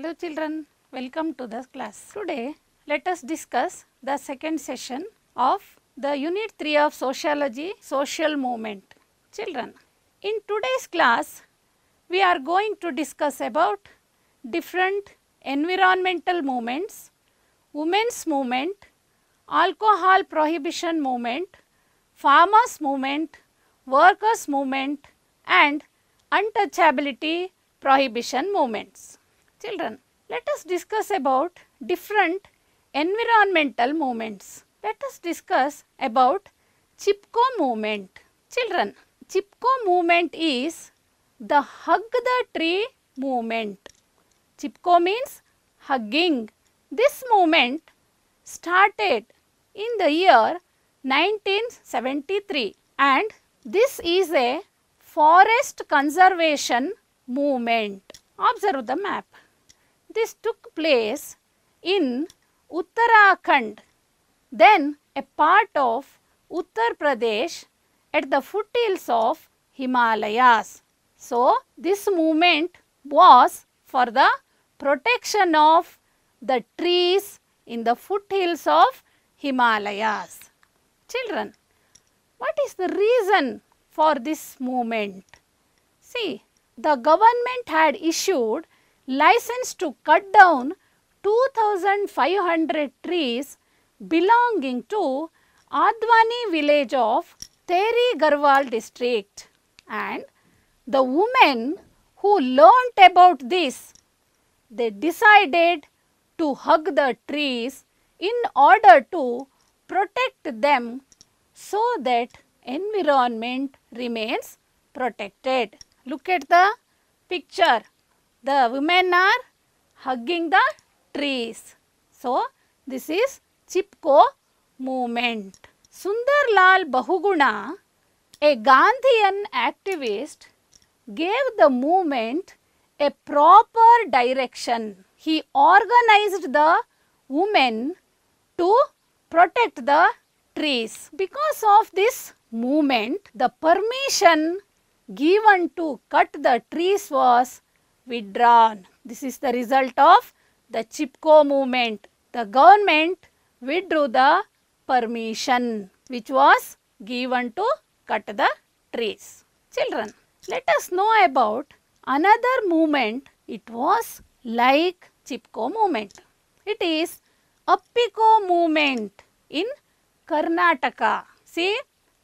Hello children, welcome to the class. Today let us discuss the second session of the unit 3 of sociology, social movement. Children, in today's class we are going to discuss about different environmental movements, women's movement, alcohol prohibition movement, farmers movement, workers movement and untouchability prohibition movements. Children, let us discuss about different environmental movements. Let us discuss about Chipko movement. Children, Chipko movement is the hug the tree movement. Chipko means hugging. This movement started in the year 1973 and this is a forest conservation movement. Observe the map. This took place in Uttarakhand, then a part of Uttar Pradesh at the foothills of Himalayas. So, this movement was for the protection of the trees in the foothills of Himalayas. Children, what is the reason for this movement? See, the government had issued license to cut down 2,500 trees belonging to Advani village of Teri Garhwal district, and the women who learnt about this, they decided to hug the trees in order to protect them so that environment remains protected. Look at the picture. The women are hugging the trees. So, this is Chipko movement. Sundarlal Bahuguna, a Gandhian activist, gave the movement a proper direction. He organized the women to protect the trees. Because of this movement, the permission given to cut the trees was withdrawn. This is the result of the Chipko movement. The government withdrew the permission which was given to cut the trees. Children, let us know about another movement. It was like Chipko movement. It is Appiko movement in Karnataka. See,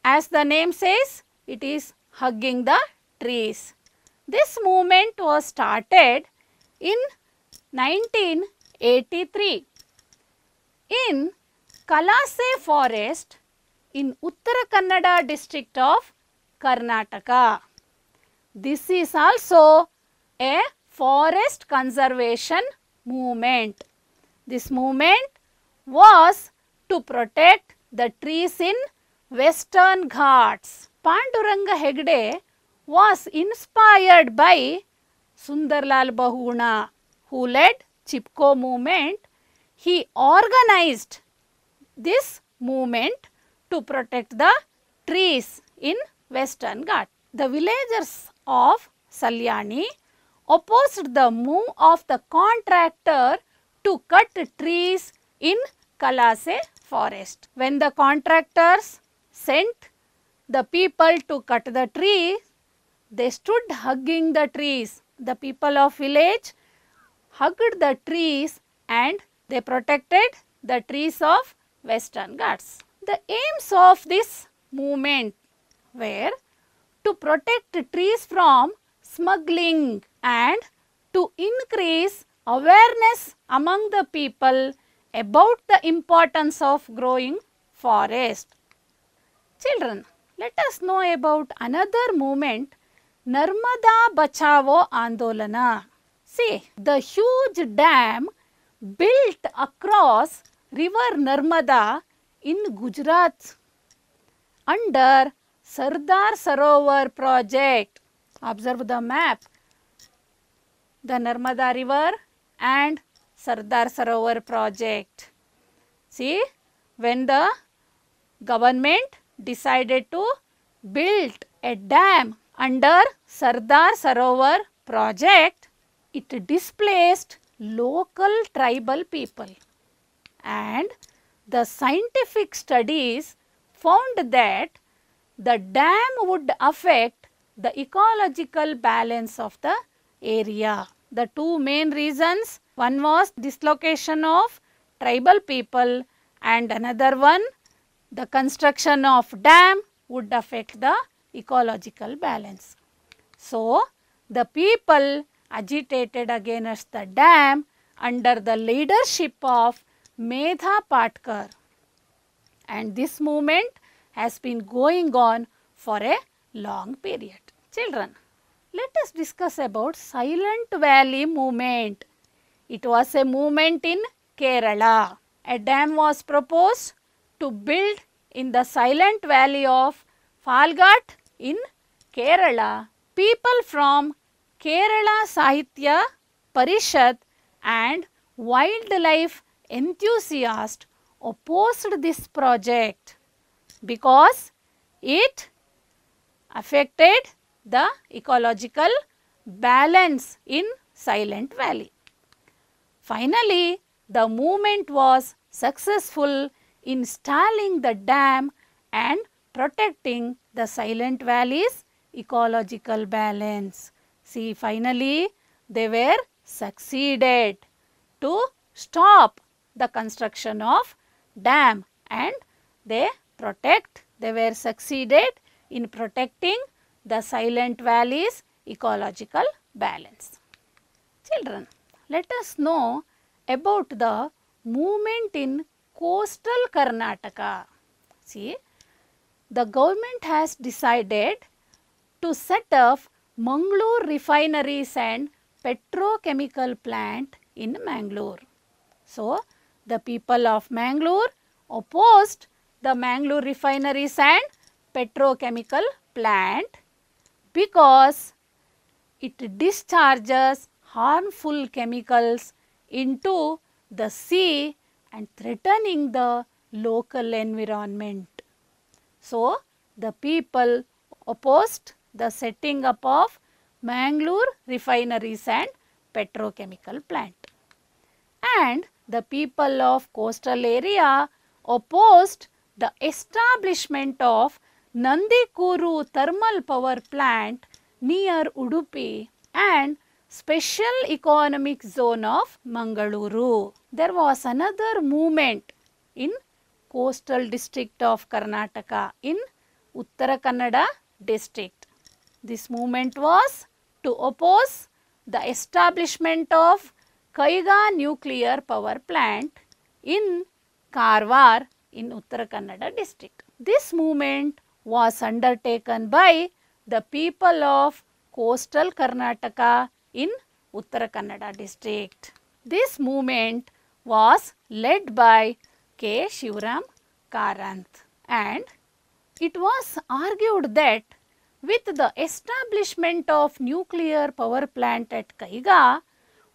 as the name says, it is hugging the trees. This movement was started in 1983 in Kalase forest in Uttara Kannada district of Karnataka. This is also a forest conservation movement. This movement was to protect the trees in Western Ghats. Panduranga Hegde was inspired by Sundarlal Bahuguna, who led Chipko movement. He organized this movement to protect the trees in Western Ghats. The villagers of Salyani opposed the move of the contractor to cut trees in Kalase forest. When the contractors sent the people to cut the trees, they stood hugging the trees. The people of village hugged the trees and they protected the trees of Western Ghats. The aims of this movement were to protect trees from smuggling and to increase awareness among the people about the importance of growing forest. Children, let us know about another movement, Narmada Bachao Andolana. See, the huge dam built across river Narmada in Gujarat under Sardar Sarovar project. Observe the map. The Narmada river and Sardar Sarovar project. See, when the government decided to build a dam under Sardar Sarovar project, it displaced local tribal people, and the scientific studies found that the dam would affect the ecological balance of the area. The two main reasons, one was dislocation of tribal people, and another one, the construction of dam would affect the ecological balance. So, the people agitated against the dam under the leadership of Medha Patkar, and this movement has been going on for a long period. Children, let us discuss about Silent Valley movement. It was a movement in Kerala. A dam was proposed to build in the Silent Valley of Falghat in Kerala. People from Kerala Sahitya Parishad and wildlife enthusiasts opposed this project because it affected the ecological balance in Silent Valley. Finally, the movement was successful in stalling the dam and protecting the Silent Valley's ecological balance. See, finally, they were succeeded to stop the construction of dam, and they were succeeded in protecting the Silent Valley's ecological balance. Children, let us know about the movement in coastal Karnataka. See, the government has decided to set up Mangalore refineries and petrochemical plant in Mangalore. So, the people of Mangalore opposed the Mangalore refineries and petrochemical plant because it discharges harmful chemicals into the sea and threatening the local environment. So, the people opposed the setting up of Mangalore refineries and petrochemical plant. And the people of coastal area opposed the establishment of Nandikuru thermal power plant near Udupi and special economic zone of Mangaluru. There was another movement in coastal district of Karnataka in Uttara Kannada district. This movement was to oppose the establishment of Kaiga nuclear power plant in Karwar in Uttara Kannada district. This movement was undertaken by the people of coastal Karnataka in Uttara Kannada district. This movement was led by K. Shivaram Karanth, and it was argued that with the establishment of nuclear power plant at Kaiga,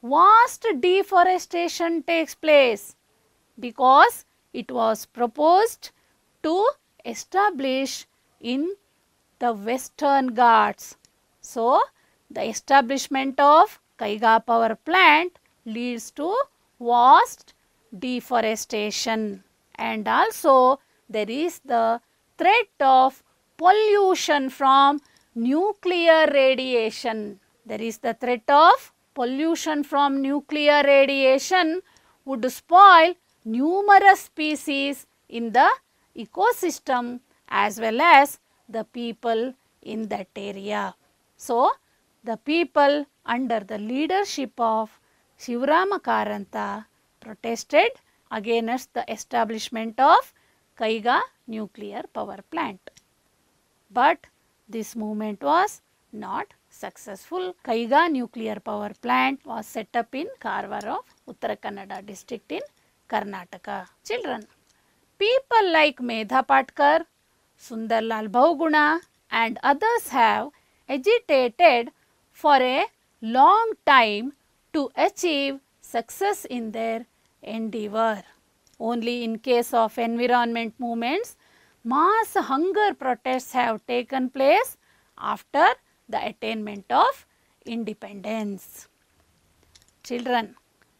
vast deforestation takes place because it was proposed to establish in the Western Ghats. So, the establishment of Kaiga power plant leads to vast deforestation, and also there is the threat of pollution from nuclear radiation. There is the threat of pollution from nuclear radiation would spoil numerous species in the ecosystem as well as the people in that area. So, the people under the leadership of Shivarama Karantha protested against the establishment of Kaiga nuclear power plant. But this movement was not successful. Kaiga nuclear power plant was set up in Karwar of Uttara Kannada district in Karnataka. Children, people like Medha Patkar, Sundarlal Bahuguna and others have agitated for a long time to achieve success in their endeavor. Only in case of environment movements, mass hunger protests have taken place after the attainment of independence. Children,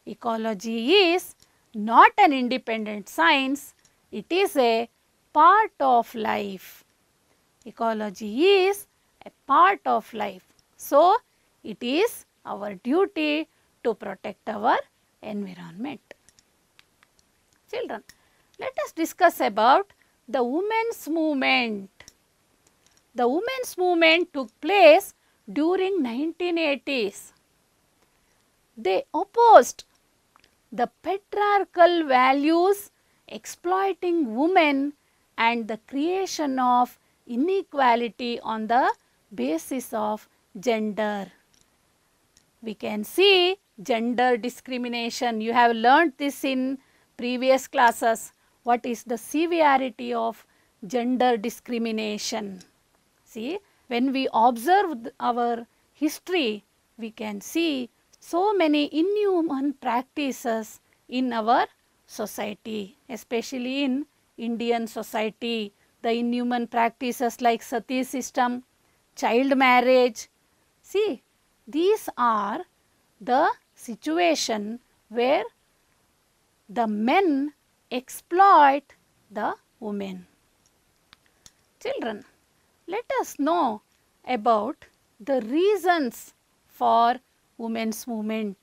Ecology is not an independent science, it is a part of life. Ecology is a part of life. So, it is our duty to protect our environment. Children, let us discuss about the women's movement. The women's movement took place during 1980s. They opposed the patriarchal values exploiting women and the creation of inequality on the basis of gender. We can see gender discrimination. You have learnt this in previous classes. What is the severity of gender discrimination? See, when we observe our history, we can see so many inhuman practices in our society, especially in Indian society. The inhuman practices like sati system, child marriage. See, these are the situation where the men exploit the women. Children, let us know about the reasons for women's movement.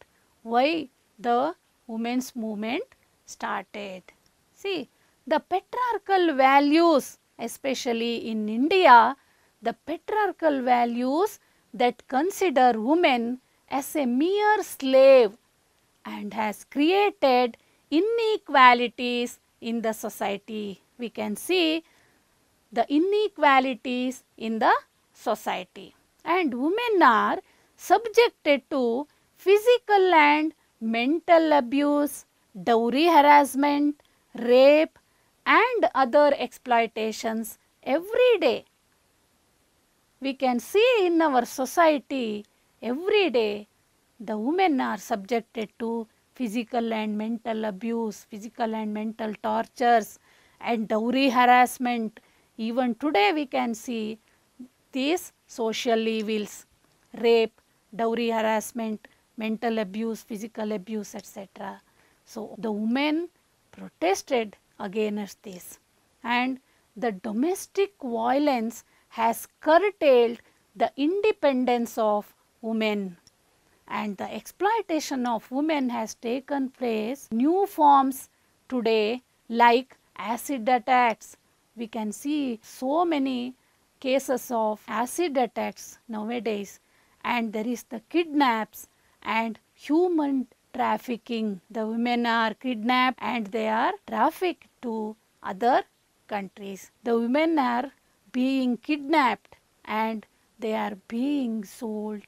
Why the women's movement started? See, the patriarchal values, especially in India, the patriarchal values that consider women as a mere slave and has created inequalities in the society. We can see the inequalities in the society, and women are subjected to physical and mental abuse, dowry harassment, rape and other exploitations every day. We can see in our society every day the women are subjected to physical and mental abuse, physical and mental tortures and dowry harassment. Even today we can see these social evils, rape, dowry harassment, mental abuse, physical abuse, etc. So, the women protested against this, and the domestic violence has curtailed the independence of women, and the exploitation of women has taken place. New forms today like acid attacks. We can see so many cases of acid attacks nowadays, and there is the kidnaps and human trafficking. The women are kidnapped and they are trafficked to other countries. The women are being kidnapped and they are being sold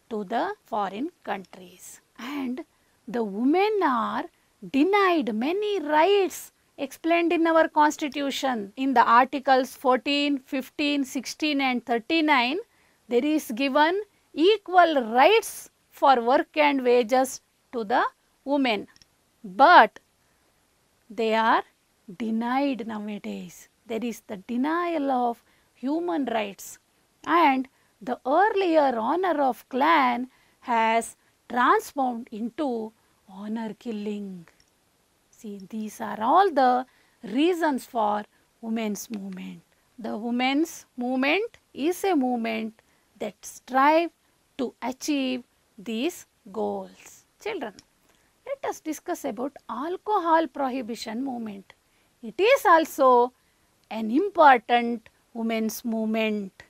to the foreign countries. And the women are denied many rights explained in our constitution. In the articles 14, 15, 16 and 39, there is given equal rights for work and wages to the women, but they are denied nowadays. There is the denial of human rights, and the earlier honor of clan has transformed into honor killing. See, these are all the reasons for women's movement. The women's movement is a movement that strives to achieve these goals. Children, let us discuss about alcohol prohibition movement. It is also an important women's movement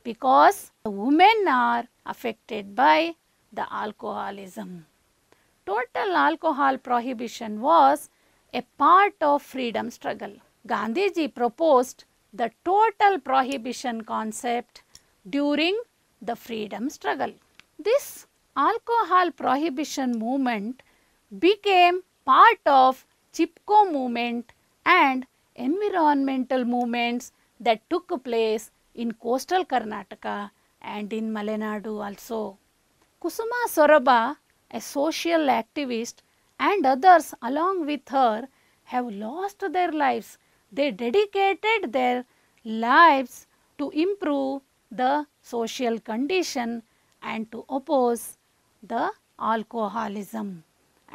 because the women are affected by the alcoholism. Total alcohol prohibition was a part of freedom struggle. Gandhiji proposed the total prohibition concept during the freedom struggle. This alcohol prohibition movement became part of Chipko movement and environmental movements that took place in coastal Karnataka and in Malenadu also. Kusuma Soraba, a social activist, and others along with her have lost their lives. They dedicated their lives to improve the social condition and to oppose the alcoholism.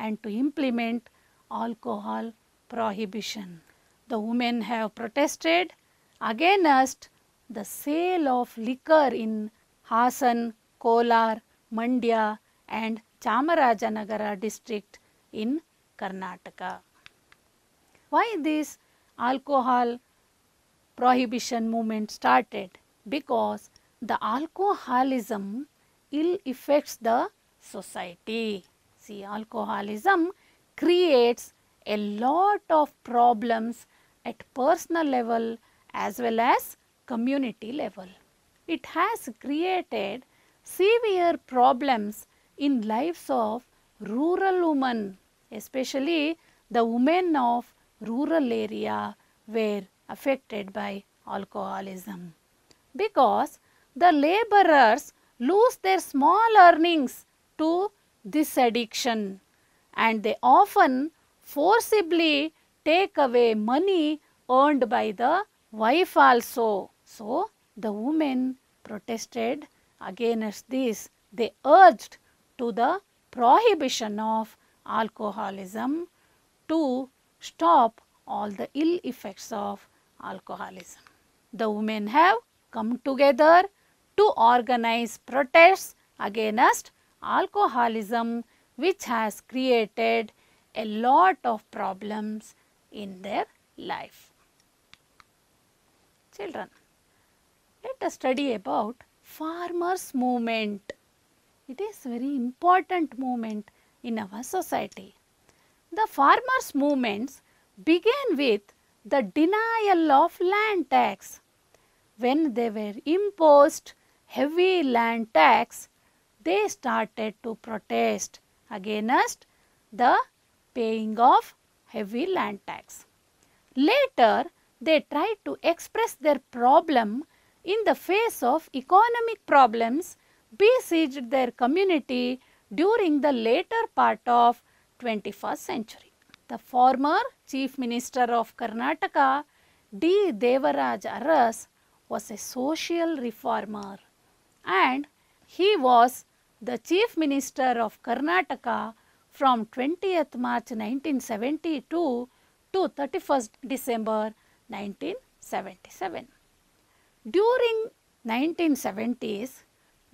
and to implement alcohol prohibition. The women have protested against the sale of liquor in Hasan, Kolar, Mandya and Chamarajanagara district in Karnataka. Why this alcohol prohibition movement started? Because the alcoholism ill affects the society. See, alcoholism creates a lot of problems at personal level as well as community level. It has created severe problems in lives of rural women, especially the women of rural area were affected by alcoholism, because the laborers lose their small earnings to this addiction and they often forcibly take away money earned by the wife also. So, the women protested against this. They urged to the prohibition of alcoholism to stop all the ill effects of alcoholism. The women have come together to organize protests against alcoholism, which has created a lot of problems in their life. Children, let us study about farmers' movement. It is very important movement in our society. The farmers' movements began with the denial of land tax. When they were imposed heavy land tax, they started to protest against the paying of heavy land tax. Later, they tried to express their problem in the face of economic problems besieged their community during the later part of 21st century. The former Chief Minister of Karnataka, D. Devaraj Aras, was a social reformer and he was the Chief Minister of Karnataka from 20th March 1972 to 31st December 1977. During 1970s,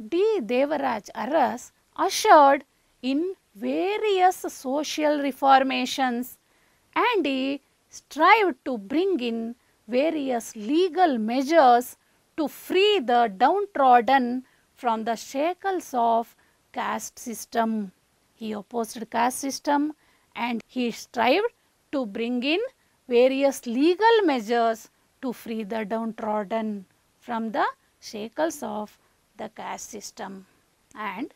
D. Devaraj Aras ushered in various social reformations and he strived to bring in various legal measures to free the downtrodden from the shackles of caste system. He opposed caste system and he strived to bring in various legal measures to free the downtrodden from the shackles of the caste system. And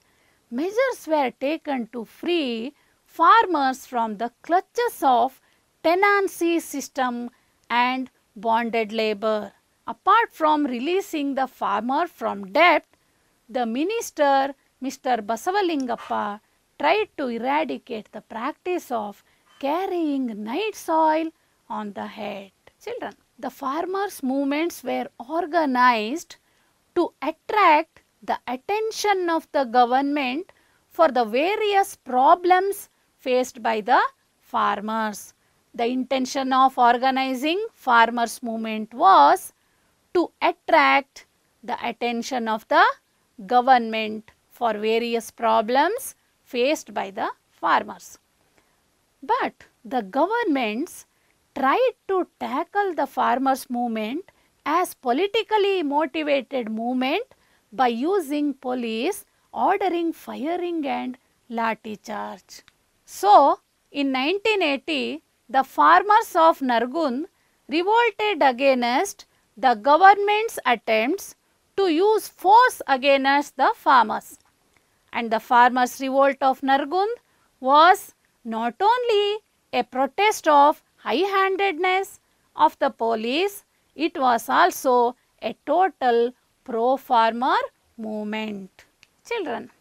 measures were taken to free farmers from the clutches of tenancy system and bonded labor. Apart from releasing the farmer from debt, the minister Mr. Basavalingappa tried to eradicate the practice of carrying night soil on the head. Children, the farmers' movements were organized to attract the attention of the government for the various problems faced by the farmers. The intention of organizing farmers' movement was to attract the attention of the government for various problems faced by the farmers. But the governments tried to tackle the farmers' movement as politically motivated movement by using police ordering firing and lathi charge. So, in 1980, the farmers of Nargund revolted against the government's attempts to use force against the farmers. And the farmers' revolt of Nargund was not only a protest of high-handedness of the police, it was also a total pro-farmer movement. Children,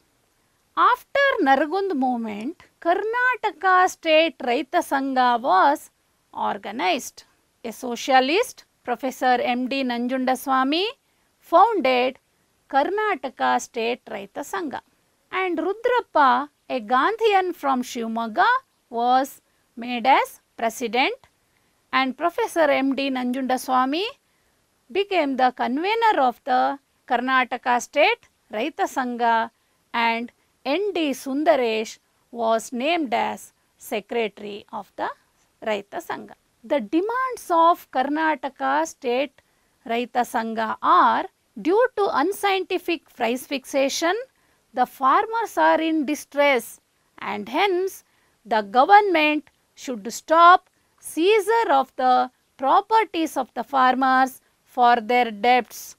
after Nargund movement, Karnataka State Raita Sangha was organized. A socialist, Professor M.D. Nanjundaswamy, founded Karnataka State Raita Sangha. And Rudrappa, a Gandhian from Shivamogga, was made as president, and Professor M.D. Nanjundaswamy became the convener of the Karnataka State Raita Sangha, and N.D. Sundaresh was named as secretary of the Raita Sangha. The demands of Karnataka State Raita Sangha are: due to unscientific price fixation, the farmers are in distress, and hence the government should stop seizure of the properties of the farmers for their debts.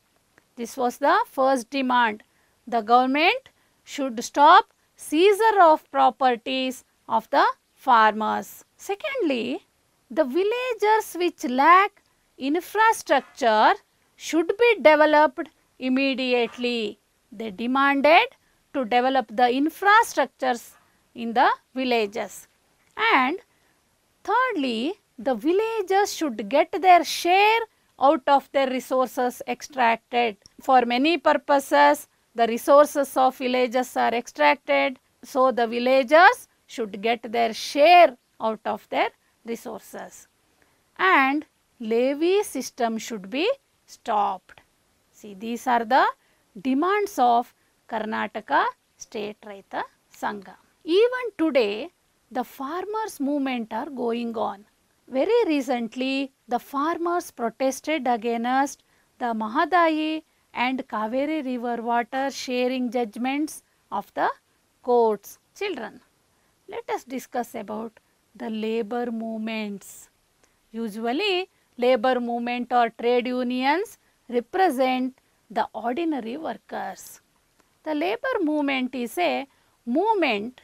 This was the first demand. The government should stop seizure of properties of the farmers. Secondly, the villagers which lack infrastructure should be developed immediately. They demanded to develop the infrastructures in the villages. And thirdly, the villagers should get their share out of their resources extracted. For many purposes, the resources of villages are extracted, so the villagers should get their share out of their resources. And levy system should be stopped. See, these are the demands of Karnataka State Raita Sangha. Even today, the farmers' movement are going on. Very recently, the farmers protested against the Mahadayi and Kaveri river water sharing judgments of the courts. Children, let us discuss about the labor movements. Usually, labor movement or trade unions represent the ordinary workers. The labor movement is a movement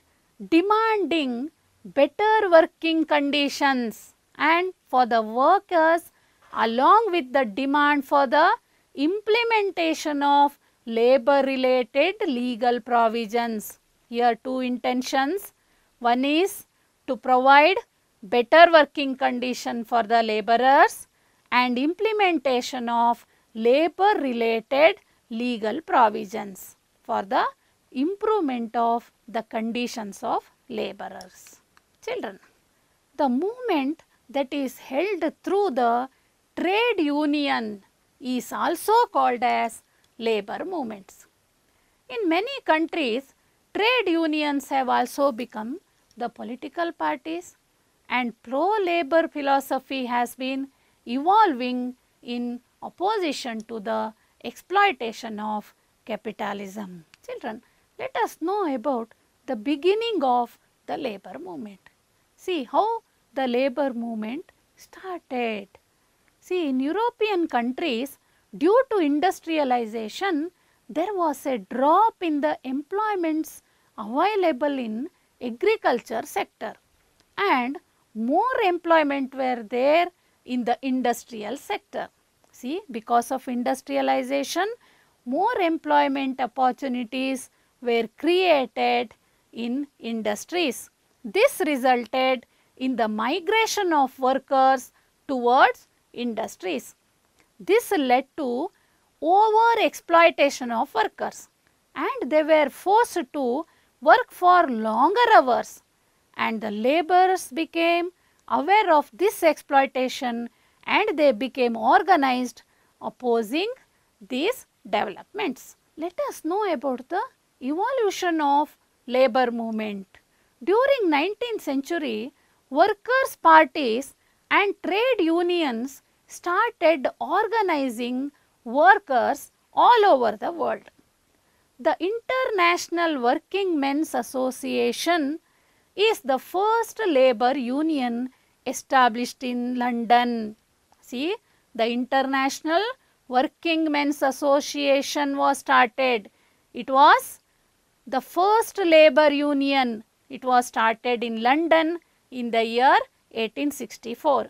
demanding better working conditions and for the workers, along with the demand for the implementation of labor related legal provisions. Here two intentions. One is to provide better working condition for the laborers and implementation of labor related legal provisions for the improvement of the conditions of laborers. Children, the movement that is held through the trade union is also called as labor movements. In many countries, trade unions have also become the political parties, and pro-labor philosophy has been evolving in opposition to the exploitation of capitalism. Children, let us know about the beginning of the labor movement. See how the labor movement started. See, in European countries, due to industrialization, there was a drop in the employments available in agriculture sector, and more employment were there in the industrial sector. See, because of industrialization, more employment opportunities were created in industries. This resulted in the migration of workers towards industries. This led to over exploitation of workers, and they were forced to work for longer hours, and the laborers became aware of this exploitation and they became organized opposing these developments. Let us know about the evolution of labor movement. During 19th century, workers' parties and trade unions started organizing workers all over the world. The International Working Men's Association is the first labor union established in London. See, the International Working Men's Association was started. It was the first labor union. It was started in London in the year 1864.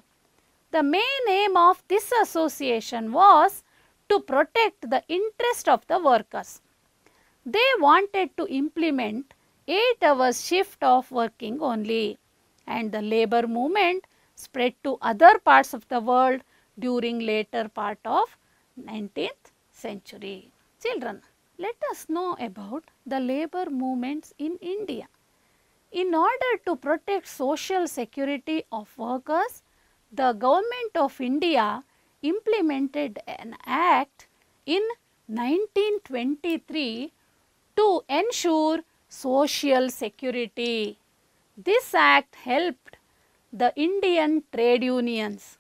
The main aim of this association was to protect the interest of the workers. They wanted to implement 8 hours shift of working only, and the labor movement spread to other parts of the world during later part of 19th century. Children, let us know about the labor movements in India. In order to protect social security of workers, the Government of India implemented an act in 1923 to ensure social security. This act helped the Indian trade unions.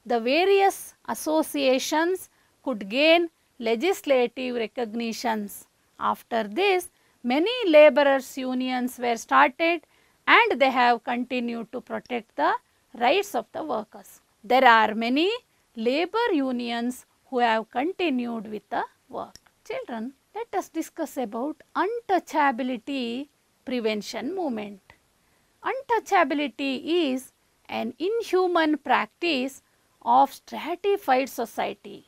The various associations could gain legislative recognitions. After this, many laborers' unions were started and they have continued to protect the rights of the workers. There are many labor unions who have continued with the work. Children, let us discuss about untouchability prevention movement. Untouchability is an inhuman practice of stratified society.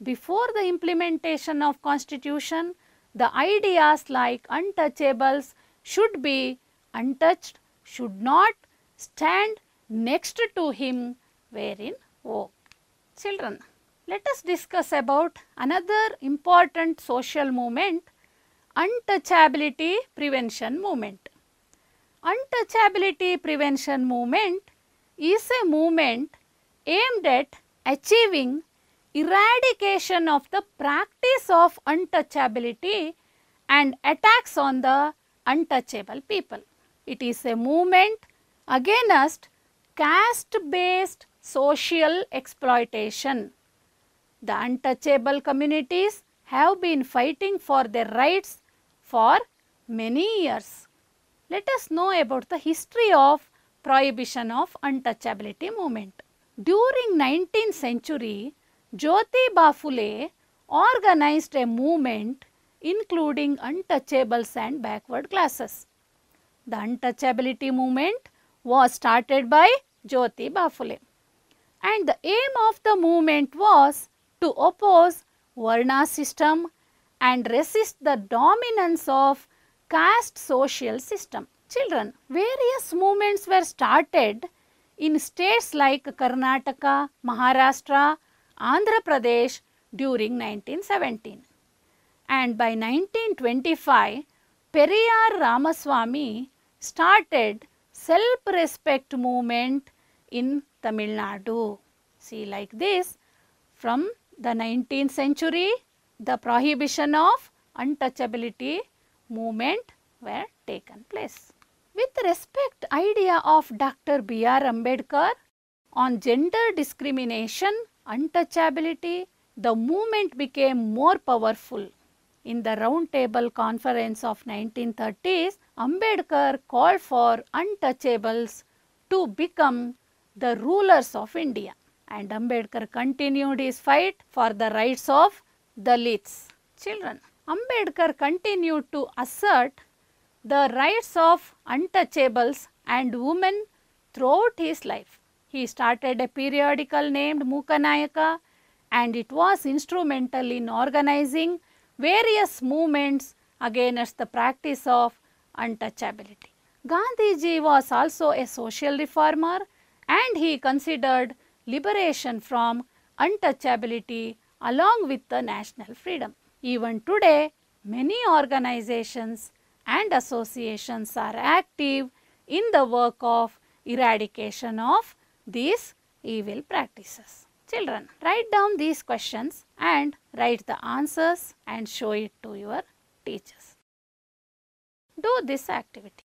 Before the implementation of Constitution, the ideas like untouchables should be untouched, should not stand next to him were in vogue. Children, let us discuss about another important social movement, untouchability prevention movement. Untouchability prevention movement is a movement aimed at achieving eradication of the practice of untouchability and attacks on the untouchable people. It is a movement against caste-based social exploitation. The untouchable communities have been fighting for their rights for many years. Let us know about the history of prohibition of untouchability movement. During 19th century, Jyotiba Phule organized a movement including untouchables and backward classes. The untouchability movement was started by Jyotiba Phule, and the aim of the movement was to oppose Varna system and resist the dominance of caste social system. Children, various movements were started in states like Karnataka, Maharashtra, Andhra Pradesh during 1917. And by 1925, Periyar Ramaswamy started self-respect movement in Tamil Nadu. See, like this, from the 19th century, the prohibition of untouchability movement were taken place. With respect idea of Dr. B.R. Ambedkar on gender discrimination, untouchability, the movement became more powerful. In the Round Table Conference of 1930s, Ambedkar called for untouchables to become the rulers of India, and Ambedkar continued his fight for the rights of Dalits. Children, Ambedkar continued to assert the rights of untouchables and women throughout his life. He started a periodical named Mookanayaka, and it was instrumental in organizing various movements against the practice of untouchability. Gandhiji was also a social reformer, and he considered liberation from untouchability along with the national freedom. Even today, many organizations and associations are active in the work of eradication of these evil practices. Children, write down these questions and write the answers and show it to your teachers. Do this activity.